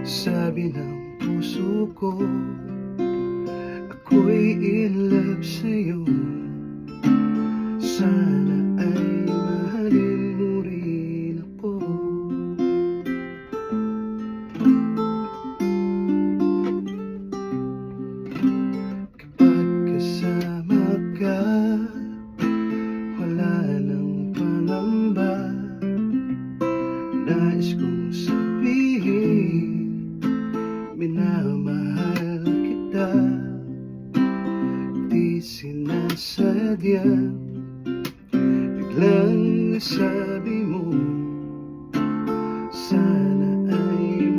Sabi ng puso ko, ako'y in love sa'yo. Sana ay mahalin mo rin ako. Kapag kasama ka, wala nang pangamba. Nais kong sabihin, minamahal kita. Di sinasadya,